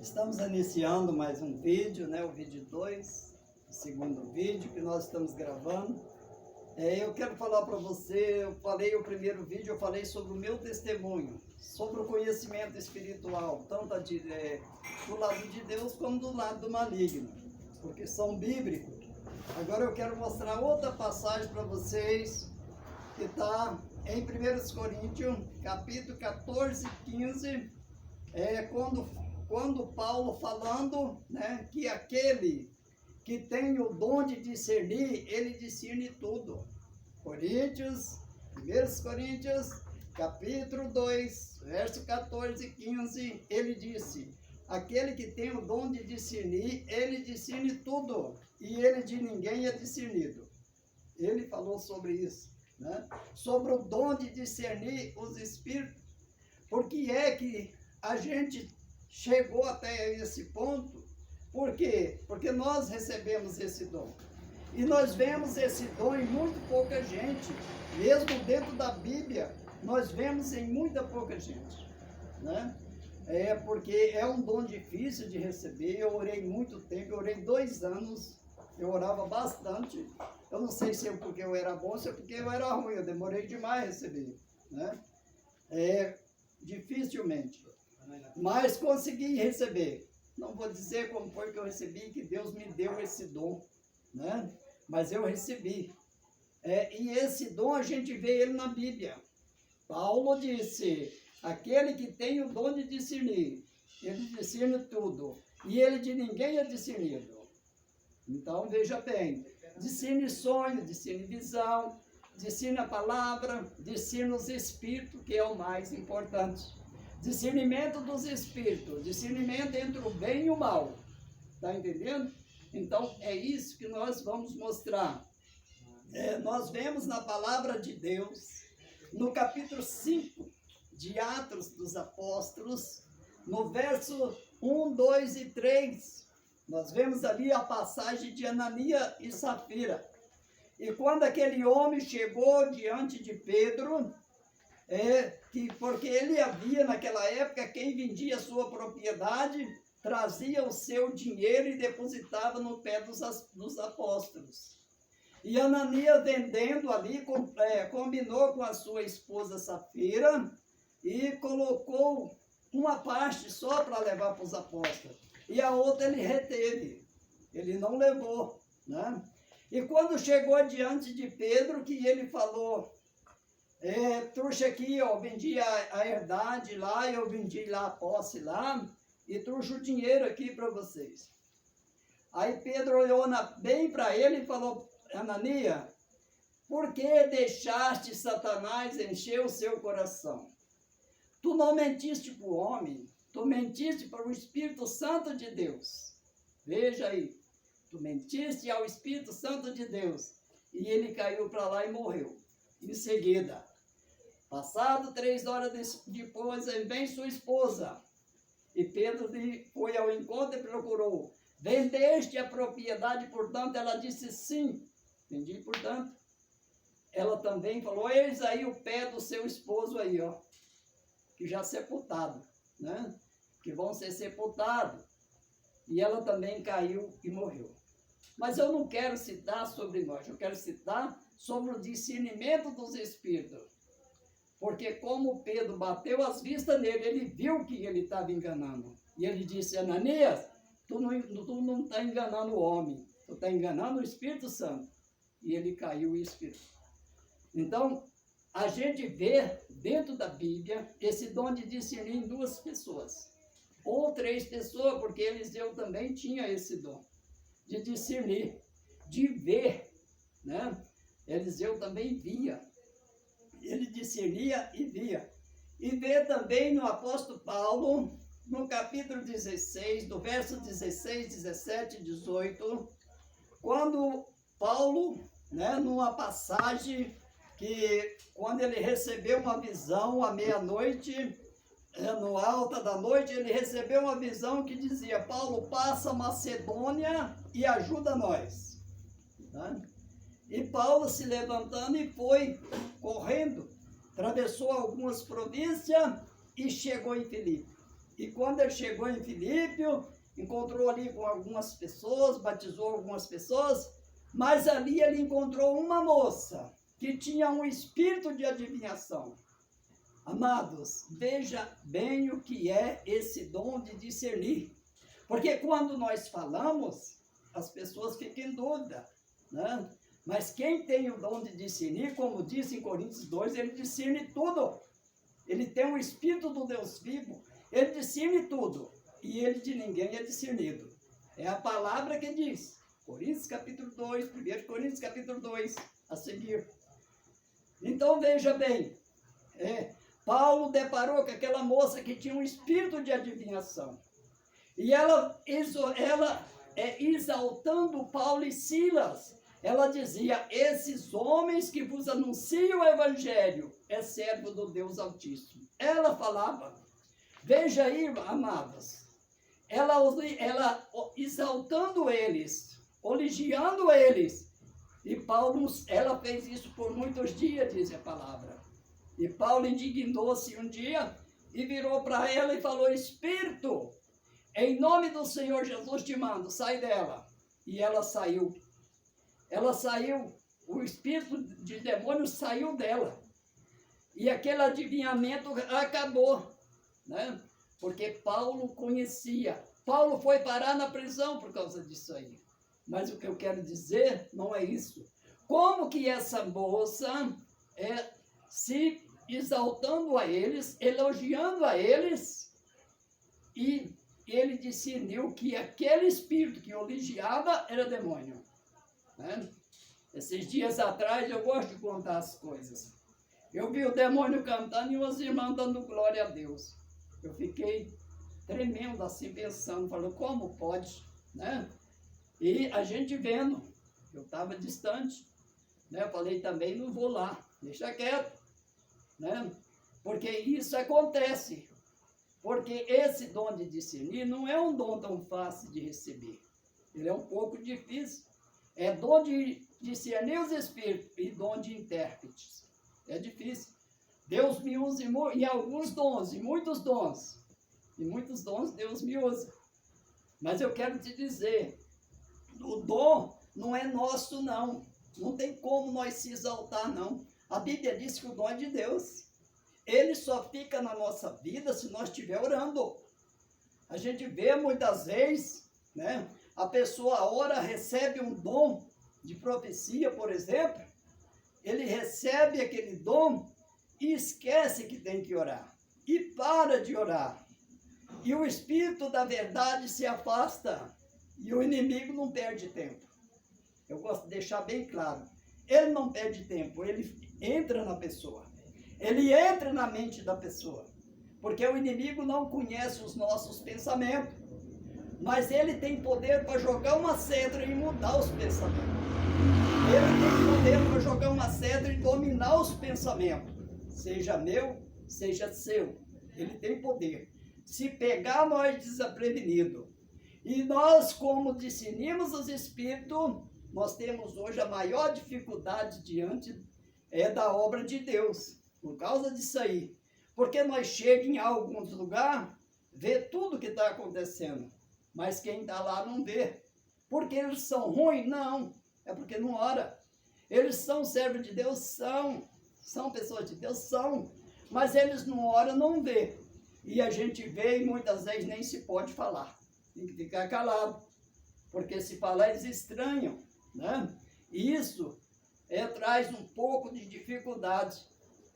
Estamos iniciando mais um vídeo, né? O vídeo 2, o segundo vídeo que nós estamos gravando. Eu quero falar para você, eu falei o primeiro vídeo, eu falei sobre o meu testemunho, sobre o conhecimento espiritual, tanto do lado de Deus como do lado do maligno, porque são bíblicos. Agora eu quero mostrar outra passagem para vocês, que está em 1 Coríntios, capítulo 14, 15, quando Paulo falando, né, que aquele que tem o dom de discernir, ele discerne tudo. 1 Coríntios, capítulo 2, verso 14 e 15, ele disse: aquele que tem o dom de discernir, ele discerne tudo, e ele de ninguém é discernido. Ele falou sobre isso, né? Sobre o dom de discernir os espíritos. Por que é que a gente chegou até esse ponto? Por quê? Porque nós recebemos esse dom. E nós vemos esse dom em muito pouca gente. Mesmo dentro da Bíblia, nós vemos em muita pouca gente, né? Porque é um dom difícil de receber. Eu orei muito tempo, eu orei 2 anos, eu orava bastante. Eu não sei se é porque eu era bom, se é porque eu era ruim, eu demorei demais a receber, né? Dificilmente, mas consegui receber. Não vou dizer como foi que eu recebi, que Deus me deu esse dom, né? Mas eu recebi. E esse dom a gente vê ele na Bíblia. Paulo disse: aquele que tem o dom de discernir, ele discerne tudo, e ele de ninguém é discernido. Então veja bem, discerne sonho, discerne visão, discerne a palavra, discerne os espíritos, que é o mais importante. Discernimento dos espíritos, discernimento entre o bem e o mal. Está entendendo? Então é isso que nós vamos mostrar. Nós vemos na palavra de Deus, no capítulo 5 de Atos dos Apóstolos, no verso 1, 2 e 3, nós vemos ali a passagem de Ananias e Safira. E quando aquele homem chegou diante de Pedro, porque ele havia naquela época, quem vendia sua propriedade, trazia o seu dinheiro e depositava no pé dos apóstolos. E Ananias, vendendo ali, combinou com a sua esposa Safira e colocou uma parte só para levar para os apóstolos. E a outra ele reteve, ele não levou, né? E quando chegou diante de Pedro, que ele falou: trouxe aqui, ó, vendi a herdade lá, eu vendi lá a posse lá, e trouxe o dinheiro aqui para vocês. Aí Pedro olhou bem para ele e falou: Ananias, por que deixaste Satanás encher o seu coração? Tu não mentiste para o homem, tu mentiste para o Espírito Santo de Deus. Veja aí, tu mentiste ao Espírito Santo de Deus. E ele caiu para lá e morreu. Em seguida, passado 3 horas depois, vem sua esposa. E Pedro foi ao encontro e procurou: vendeste a propriedade, portanto? Ela disse: sim, vendi, portanto. Ela também falou: eis aí o pé do seu esposo aí, ó, que já sepultado, né? Que vão ser sepultados. E ela também caiu e morreu. Mas eu não quero citar sobre nós, eu quero citar sobre o discernimento dos espíritos. Porque como Pedro bateu as vistas nele, ele viu que ele estava enganando. E ele disse: Ananias, tu não está enganando o homem, tu está enganando o Espírito Santo. E ele caiu em espírito. Então, a gente vê dentro da Bíblia esse dom de discernir em 2 pessoas. Ou 3 pessoas, porque Eliseu também tinha esse dom de discernir, de ver, né? Eliseu também via. Ele discernia e via. E vê também no apóstolo Paulo, no capítulo 16, do verso 16, 17 e 18, quando Paulo, né, numa passagem que, quando ele recebeu uma visão à meia-noite, no alta da noite, ele recebeu uma visão que dizia: Paulo, passa a Macedônia e ajuda nós, né? E Paulo, se levantando, e foi correndo, atravessou algumas províncias e chegou em Filipe. E quando ele chegou em Filipe, encontrou ali com algumas pessoas, batizou algumas pessoas, mas ali ele encontrou uma moça que tinha um espírito de adivinhação. Amados, veja bem o que é esse dom de discernir. Porque quando nós falamos, as pessoas ficam em dúvida, né? Mas quem tem o dom de discernir, como diz em Coríntios 2, ele discerne tudo. Ele tem o Espírito do Deus vivo, ele discerne tudo. E ele de ninguém é discernido. É a palavra que diz. Coríntios capítulo 2, 1 Coríntios capítulo 2, a seguir. Então veja bem, Paulo deparou com aquela moça que tinha um espírito de adivinhação. E ela exaltando Paulo e Silas, ela dizia: esses homens que vos anunciam o evangelho é servo do Deus Altíssimo. Ela falava, veja aí, amados, ela exaltando eles, elogiando eles. E Paulo, ela fez isso por muitos dias, diz a palavra. E Paulo indignou-se um dia e virou para ela e falou: Espírito, em nome do Senhor Jesus te mando, sai dela. E ela saiu. Ela saiu, o espírito de demônio saiu dela. E aquele adivinhamento acabou, né? Porque Paulo conhecia. Paulo foi parar na prisão por causa disso aí. Mas o que eu quero dizer não é isso. Como que essa moça se exaltando a eles, elogiando a eles, e ele discerniu que aquele espírito que elogiava era demônio. Né? Esses dias atrás, eu gosto de contar as coisas. Eu vi o demônio cantando e os irmãos dando glória a Deus. Eu fiquei tremendo assim, pensando, falando, como pode, né? E a gente vendo, eu estava distante, né? Eu falei também, não vou lá, deixa quieto, né? Porque isso acontece. Porque esse dom de discernir não é um dom tão fácil de receber. Ele é um pouco difícil. É dom de discernir os espíritos e dom de intérpretes. É difícil. Deus me usa em alguns dons, em muitos dons. E muitos dons Deus me usa. Mas eu quero te dizer, o dom não é nosso, não. Não tem como nós se exaltar, não. A Bíblia diz que o dom é de Deus. Ele só fica na nossa vida se nós estiver orando. A gente vê muitas vezes, né? A pessoa ora, recebe um dom de profecia, por exemplo. Ele recebe aquele dom e esquece que tem que orar. E para de orar. E o Espírito da verdade se afasta. E o inimigo não perde tempo. Eu gosto de deixar bem claro. Ele não perde tempo, ele entra na pessoa. Ele entra na mente da pessoa. Porque o inimigo não conhece os nossos pensamentos. Mas ele tem poder para jogar uma cedra e mudar os pensamentos. Ele tem poder para jogar uma cedra e dominar os pensamentos. Seja meu, seja seu. Ele tem poder. Se pegar nós desprevenidos. E nós, como discernimos os espíritos, nós temos hoje a maior dificuldade diante da obra de Deus. Por causa disso aí. Porque nós chegamos em alguns lugares, vê tudo que está acontecendo. Mas quem está lá não vê. Porque eles são ruins? Não. É porque não ora. Eles são servos de Deus? São. São pessoas de Deus? São. Mas eles não oram, não vê. E a gente vê e muitas vezes nem se pode falar. Tem que ficar calado. Porque se falar eles estranham, né? E isso traz um pouco de dificuldade.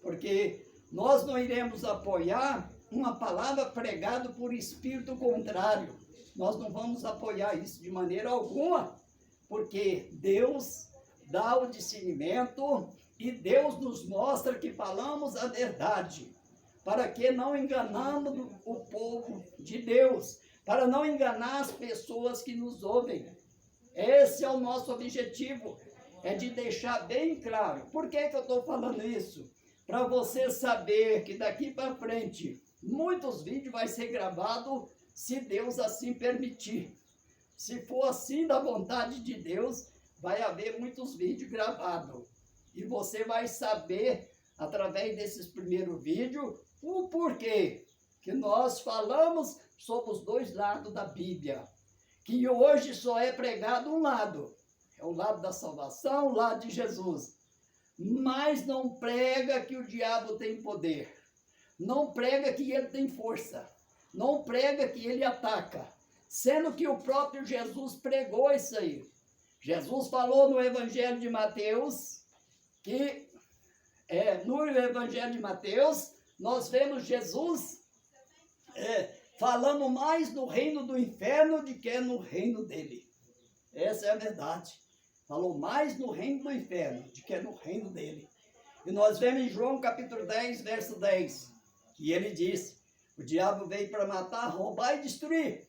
Porque nós não iremos apoiar uma palavra pregada por espírito contrário. Nós não vamos apoiar isso de maneira alguma, porque Deus dá o discernimento e Deus nos mostra que falamos a verdade, para que não enganamos o povo de Deus, para não enganar as pessoas que nos ouvem. Esse é o nosso objetivo, é de deixar bem claro. Por que eu estou falando isso? Para você saber que daqui para frente, muitos vídeos vai ser gravados, se Deus assim permitir. Se for assim da vontade de Deus, vai haver muitos vídeos gravados. E você vai saber, através desses primeiros vídeos, o porquê que nós falamos sobre os dois lados da Bíblia, que hoje só é pregado um lado, é o lado da salvação, o lado de Jesus, mas não prega que o diabo tem poder, não prega que ele tem força, não prega que ele ataca, sendo que o próprio Jesus pregou isso aí. Jesus falou no Evangelho de Mateus, que no Evangelho de Mateus, nós vemos Jesus falando mais no reino do inferno do que no reino dele. Essa é a verdade. Falou mais no reino do inferno do que no reino dele. E nós vemos em João capítulo 10, verso 10, que ele diz, o diabo veio para matar, roubar e destruir.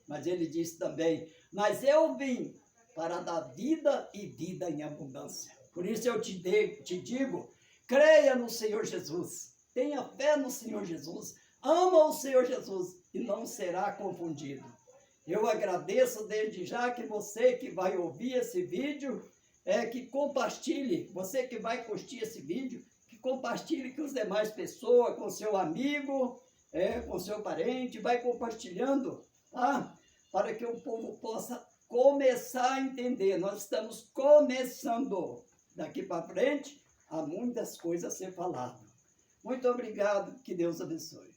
Mas ele disse também, mas eu vim para dar vida e vida em abundância. Por isso eu te digo, creia no Senhor Jesus, tenha fé no Senhor Jesus, ama o Senhor Jesus e não será confundido. Eu agradeço desde já que você que vai ouvir esse vídeo, que compartilhe, você que vai curtir esse vídeo, que compartilhe com as demais pessoas, com seu amigo, com seu parente, vai compartilhando, tá? Para que o povo possa começar a entender. Nós estamos começando. Daqui para frente, há muitas coisas a ser falado. Muito obrigado, que Deus abençoe.